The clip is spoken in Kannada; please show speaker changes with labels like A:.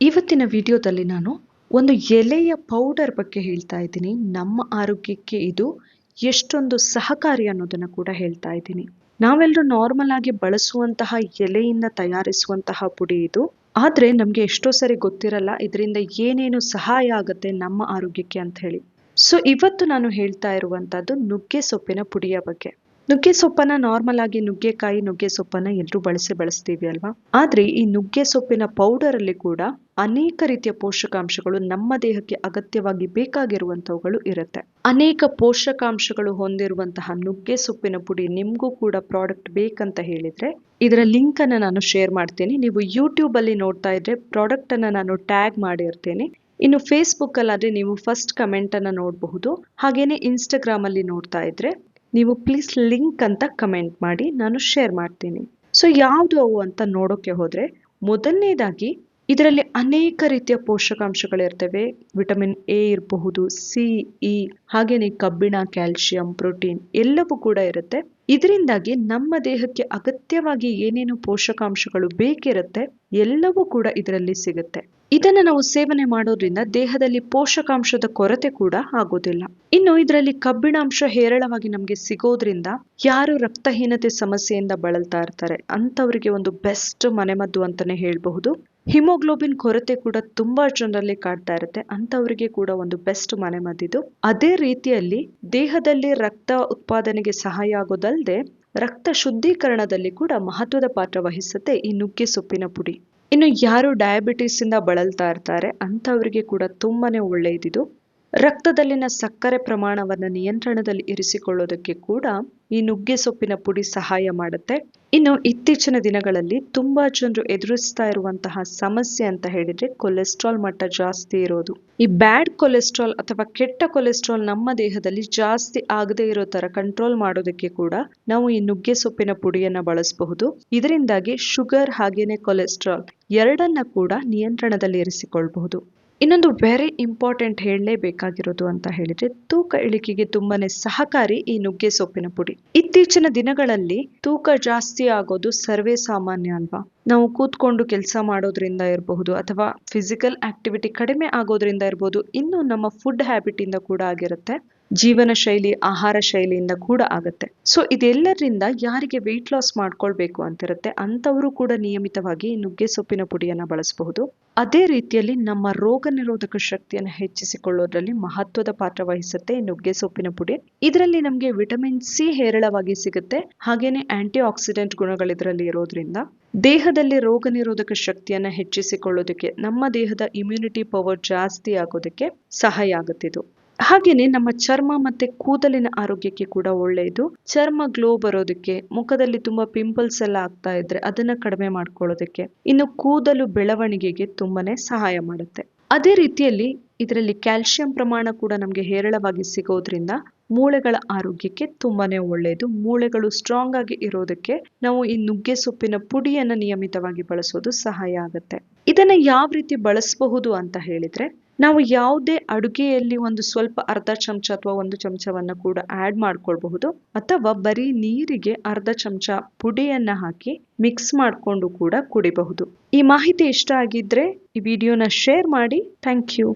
A: ಇವತ್ತಿನ ವಿಡಿಯೋದಲ್ಲಿ ನಾನು ಒಂದು ಎಲೆಯ ಪೌಡರ್ ಬಗ್ಗೆ ಹೇಳ್ತಾ ಇದ್ದೀನಿ. ನಮ್ಮ ಆರೋಗ್ಯಕ್ಕೆ ಇದು ಎಷ್ಟೊಂದು ಸಹಕಾರಿ ಅನ್ನೋದನ್ನ ಕೂಡ ಹೇಳ್ತಾ ಇದ್ದೀನಿ. ನಾವೆಲ್ಲರೂ ನಾರ್ಮಲ್ ಆಗಿ ಬಳಸುವಂತಹ ಎಲೆಯಿಂದ ತಯಾರಿಸುವಂತಹ ಪುಡಿ ಇದು. ಆದ್ರೆ ನಮ್ಗೆ ಎಷ್ಟೋ ಸರಿ ಗೊತ್ತಿರಲ್ಲ ಇದರಿಂದ ಏನೇನು ಸಹಾಯ ಆಗುತ್ತೆ ನಮ್ಮ ಆರೋಗ್ಯಕ್ಕೆ ಅಂತ ಹೇಳಿ. ಸೊ ಇವತ್ತು ನಾನು ಹೇಳ್ತಾ ಇರುವಂತದ್ದು ನುಗ್ಗೆ ಸೊಪ್ಪಿನ ಪುಡಿಯ ಬಗ್ಗೆ. ನುಗ್ಗೆ ಸೊಪ್ಪನ್ನ ನಾರ್ಮಲ್ ಆಗಿ ನುಗ್ಗೆಕಾಯಿ ನುಗ್ಗೆ ಸೊಪ್ಪನ್ನ ಎಲ್ಲರೂ ಬಳಸ್ತೀವಿ ಅಲ್ವಾ. ಆದ್ರೆ ಈ ನುಗ್ಗೆ ಸೊಪ್ಪಿನ ಪೌಡರ್ ಅಲ್ಲಿ ಕೂಡ ಅನೇಕ ರೀತಿಯ ಪೋಷಕಾಂಶಗಳು ನಮ್ಮ ದೇಹಕ್ಕೆ ಅಗತ್ಯವಾಗಿ ಬೇಕಾಗಿರುವಂತವುಗಳು ಇರುತ್ತೆ. ಅನೇಕ ಪೋಷಕಾಂಶಗಳು ಹೊಂದಿರುವಂತಹ ನುಗ್ಗೆ ಸೊಪ್ಪಿನ ಪುಡಿ ನಿಮ್ಗೂ ಕೂಡ ಪ್ರಾಡಕ್ಟ್ ಬೇಕಂತ ಹೇಳಿದ್ರೆ ಇದರ ಲಿಂಕ್ ಅನ್ನ ನಾನು ಶೇರ್ ಮಾಡ್ತೀನಿ. ನೀವು ಯೂಟ್ಯೂಬ್ ಅಲ್ಲಿ ನೋಡ್ತಾ ಇದ್ರೆ ಪ್ರಾಡಕ್ಟ್ ಅನ್ನ ನಾನು ಟ್ಯಾಗ್ ಮಾಡಿರ್ತೇನೆ. ಇನ್ನು ಫೇಸ್ಬುಕ್ ಅಲ್ಲಾದ್ರೆ ನೀವು ಫಸ್ಟ್ ಕಮೆಂಟ್ ಅನ್ನ ನೋಡಬಹುದು. ಹಾಗೇನೆ ಇನ್ಸ್ಟಾಗ್ರಾಮ್ ಅಲ್ಲಿ ನೋಡ್ತಾ ಇದ್ರೆ ನೀವು ಪ್ಲೀಸ್ ಲಿಂಕ್ ಅಂತ ಕಮೆಂಟ್ ಮಾಡಿ, ನಾನು ಶೇರ್ ಮಾಡ್ತೀನಿ. ಸೊ ಯಾವ್ದು ಅವು ಅಂತ ನೋಡೋಕೆ ಹೋದ್ರೆ ಮೊದಲನೇದಾಗಿ ಇದರಲ್ಲಿ ಅನೇಕ ರೀತಿಯ ಪೋಷಕಾಂಶಗಳಿರ್ತವೆ. ವಿಟಮಿನ್ ಎ ಇರಬಹುದು, ಸಿ, ಇ, ಹಾಗೇನೆ ಕಬ್ಬಿಣ, ಕ್ಯಾಲ್ಸಿಯಂ, ಪ್ರೋಟೀನ್ ಎಲ್ಲವೂ ಕೂಡ ಇರುತ್ತೆ. ಇದರಿಂದಾಗಿ ನಮ್ಮ ದೇಹಕ್ಕೆ ಅಗತ್ಯವಾಗಿ ಏನೇನು ಪೋಷಕಾಂಶಗಳು ಬೇಕಿರುತ್ತೆ ಎಲ್ಲವೂ ಕೂಡ ಇದರಲ್ಲಿ ಸಿಗುತ್ತೆ. ಇದನ್ನ ನಾವು ಸೇವನೆ ಮಾಡೋದ್ರಿಂದ ದೇಹದಲ್ಲಿ ಪೋಷಕಾಂಶದ ಕೊರತೆ ಕೂಡ ಆಗೋದಿಲ್ಲ. ಇನ್ನು ಇದರಲ್ಲಿ ಕಬ್ಬಿಣಾಂಶ ಹೇರಳವಾಗಿ ನಮ್ಗೆ ಸಿಗೋದ್ರಿಂದ ಯಾರು ರಕ್ತಹೀನತೆ ಸಮಸ್ಯೆಯಿಂದ ಬಳಲ್ತಾ ಇರ್ತಾರೆ ಅಂತವರಿಗೆ ಒಂದು ಬೆಸ್ಟ್ ಮನೆಮದ್ದು ಅಂತಾನೆ ಹೇಳ್ಬಹುದು. ಹಿಮೋಗ್ಲೋಬಿನ್ ಕೊರತೆ ಕೂಡ ತುಂಬಾ ಜನರಲ್ಲಿ ಕಾಡ್ತಾ ಇರುತ್ತೆ, ಅಂತವರಿಗೆ ಕೂಡ ಒಂದು ಬೆಸ್ಟ್ ಮನೆಮದ್ದಿದು. ಅದೇ ರೀತಿಯಲ್ಲಿ ದೇಹದಲ್ಲಿ ರಕ್ತ ಉತ್ಪಾದನೆಗೆ ಸಹಾಯ ಆಗೋದಲ್ಲದೆ ರಕ್ತ ಶುದ್ಧೀಕರಣದಲ್ಲಿ ಕೂಡ ಮಹತ್ವದ ಪಾತ್ರ ವಹಿಸುತ್ತೆ ಈ ನುಗ್ಗೆ ಸೊಪ್ಪಿನ ಪುಡಿ. ಇನ್ನು ಯಾರು ಡಯಾಬಿಟಿಸ್ ಇಂದ ಬಳಲ್ತಾ ಇರ್ತಾರೆ ಅಂತವರಿಗೆ ಕೂಡ ತುಂಬಾನೇ ಒಳ್ಳೆಯದಿದು. ರಕ್ತದಲ್ಲಿನ ಸಕ್ಕರೆ ಪ್ರಮಾಣವನ್ನು ನಿಯಂತ್ರಣದಲ್ಲಿ ಇರಿಸಿಕೊಳ್ಳೋದಕ್ಕೆ ಕೂಡ ಈ ನುಗ್ಗೆ ಸೊಪ್ಪಿನ ಪುಡಿ ಸಹಾಯ ಮಾಡುತ್ತೆ. ಇನ್ನು ಇತ್ತೀಚಿನ ದಿನಗಳಲ್ಲಿ ತುಂಬಾ ಜನರು ಎದುರಿಸ್ತಾ ಇರುವಂತಹ ಸಮಸ್ಯೆ ಅಂತ ಹೇಳಿದ್ರೆ ಕೊಲೆಸ್ಟ್ರಾಲ್ ಮಟ್ಟ ಜಾಸ್ತಿ ಇರೋದು. ಈ ಬ್ಯಾಡ್ ಕೊಲೆಸ್ಟ್ರಾಲ್ ಅಥವಾ ಕೆಟ್ಟ ಕೊಲೆಸ್ಟ್ರಾಲ್ ನಮ್ಮ ದೇಹದಲ್ಲಿ ಜಾಸ್ತಿ ಆಗದೆ ಇರೋ ತರ ಕಂಟ್ರೋಲ್ ಮಾಡೋದಕ್ಕೆ ಕೂಡ ನಾವು ಈ ನುಗ್ಗೆ ಸೊಪ್ಪಿನ ಪುಡಿಯನ್ನ ಬಳಸಬಹುದು. ಇದರಿಂದಾಗಿ ಶುಗರ್ ಹಾಗೇನೆ ಕೊಲೆಸ್ಟ್ರಾಲ್ ಎರಡನ್ನ ಕೂಡ ನಿಯಂತ್ರಣದಲ್ಲಿ ಇರಿಸಿಕೊಳ್ಬಹುದು. ಇನ್ನೊಂದು ವೆರಿ ಇಂಪಾರ್ಟೆಂಟ್ ಹೇಳಲೇಬೇಕಾಗಿರೋದು ಅಂತ ಹೇಳಿದ್ರೆ ತೂಕ ಇಳಿಕೆಗೆ ತುಂಬಾನೇ ಸಹಕಾರಿ ಈ ನುಗ್ಗೆ ಸೊಪ್ಪಿನ ಪುಡಿ. ಇತ್ತೀಚಿನ ದಿನಗಳಲ್ಲಿ ತೂಕ ಜಾಸ್ತಿ ಆಗೋದು ಸರ್ವೇ ಸಾಮಾನ್ಯ ಅಲ್ವಾ. ನಾವು ಕೂತ್ಕೊಂಡು ಕೆಲಸ ಮಾಡೋದ್ರಿಂದ ಇರಬಹುದು ಅಥವಾ ಫಿಸಿಕಲ್ ಆಕ್ಟಿವಿಟಿ ಕಡಿಮೆ ಆಗೋದ್ರಿಂದ ಇರಬಹುದು, ಇನ್ನು ನಮ್ಮ ಫುಡ್ ಹ್ಯಾಬಿಟ್ ಇಂದ ಕೂಡ ಆಗಿರುತ್ತೆ, ಜೀವನ ಶೈಲಿ ಆಹಾರ ಶೈಲಿಯಿಂದ ಕೂಡ ಆಗುತ್ತೆ. ಸೊ ಇದೆಲ್ಲರಿಂದ ಯಾರಿಗೆ ವೆಯ್ಟ್ ಲಾಸ್ ಮಾಡ್ಕೊಳ್ಬೇಕು ಅಂತಿರುತ್ತೆ ಅಂತವರು ಕೂಡ ನಿಯಮಿತವಾಗಿ ನುಗ್ಗೆ ಸೊಪ್ಪಿನ ಪುಡಿಯನ್ನ ಬಳಸಬಹುದು. ಅದೇ ರೀತಿಯಲ್ಲಿ ನಮ್ಮ ರೋಗ ನಿರೋಧಕ ಶಕ್ತಿಯನ್ನು ಹೆಚ್ಚಿಸಿಕೊಳ್ಳೋದ್ರಲ್ಲಿ ಮಹತ್ವದ ಪಾತ್ರ ವಹಿಸುತ್ತೆ ಈ ನುಗ್ಗೆ ಸೊಪ್ಪಿನ ಪುಡಿ. ಇದರಲ್ಲಿ ನಮ್ಗೆ ವಿಟಮಿನ್ ಸಿ ಹೇರಳವಾಗಿ ಸಿಗುತ್ತೆ, ಹಾಗೇನೆ ಆಂಟಿ ಆಕ್ಸಿಡೆಂಟ್ ಗುಣಗಳು ಇದರಲ್ಲಿ ಇರೋದ್ರಿಂದ ದೇಹದಲ್ಲಿ ರೋಗ ನಿರೋಧಕ ಶಕ್ತಿಯನ್ನ ಹೆಚ್ಚಿಸಿಕೊಳ್ಳೋದಕ್ಕೆ, ನಮ್ಮ ದೇಹದ ಇಮ್ಯುನಿಟಿ ಪವರ್ ಜಾಸ್ತಿ ಆಗೋದಕ್ಕೆ ಸಹಾಯ ಆಗುತ್ತಿದ್ದು. ಹಾಗೇನೆ ನಮ್ಮ ಚರ್ಮ ಮತ್ತೆ ಕೂದಲಿನ ಆರೋಗ್ಯಕ್ಕೆ ಕೂಡ ಒಳ್ಳೆಯದು. ಚರ್ಮ ಗ್ಲೋ ಬರೋದಕ್ಕೆ, ಮುಖದಲ್ಲಿ ತುಂಬಾ ಪಿಂಪಲ್ಸ್ ಎಲ್ಲ ಆಗ್ತಾ ಇದ್ರೆ ಅದನ್ನ ಕಡಿಮೆ ಮಾಡ್ಕೊಳ್ಳೋದಕ್ಕೆ, ಇನ್ನು ಕೂದಲು ಬೆಳವಣಿಗೆಗೆ ತುಂಬಾನೇ ಸಹಾಯ ಮಾಡುತ್ತೆ. ಅದೇ ರೀತಿಯಲ್ಲಿ ಇದರಲ್ಲಿ ಕ್ಯಾಲ್ಸಿಯಂ ಪ್ರಮಾಣ ಕೂಡ ನಮ್ಗೆ ಹೇರಳವಾಗಿ ಸಿಗೋದ್ರಿಂದ ಮೂಳೆಗಳ ಆರೋಗ್ಯಕ್ಕೆ ತುಂಬಾನೇ ಒಳ್ಳೆಯದು. ಮೂಳೆಗಳು ಸ್ಟ್ರಾಂಗ್ ಆಗಿ ಇರೋದಕ್ಕೆ ನಾವು ಈ ನುಗ್ಗೆ ಸೊಪ್ಪಿನ ಪುಡಿಯನ್ನ ನಿಯಮಿತವಾಗಿ ಬಳಸೋದು ಸಹಾಯ ಆಗುತ್ತೆ. ಇದನ್ನ ಯಾವ ರೀತಿ ಬಳಸಬಹುದು ಅಂತ ಹೇಳಿದ್ರೆ, ನಾವು ಯಾವುದೇ ಅಡುಗೆಯಲ್ಲಿ ಒಂದು ಸ್ವಲ್ಪ ಅರ್ಧ ಚಮಚ ಅಥವಾ 1 ಚಮಚವನ್ನ ಕೂಡ ಆಡ್ ಮಾಡ್ಕೊಳ್ಬಹುದು, ಅಥವಾ ಬರೀ ನೀರಿಗೆ ಅರ್ಧ ಚಮಚ ಪುಡಿಯನ್ನ ಹಾಕಿ ಮಿಕ್ಸ್ ಮಾಡ್ಕೊಂಡು ಕೂಡ ಕುಡಿಬಹುದು. ಈ ಮಾಹಿತಿ ಇಷ್ಟ ಆಗಿದ್ರೆ ಈ ವಿಡಿಯೋನ ಶೇರ್ ಮಾಡಿ. Thank you.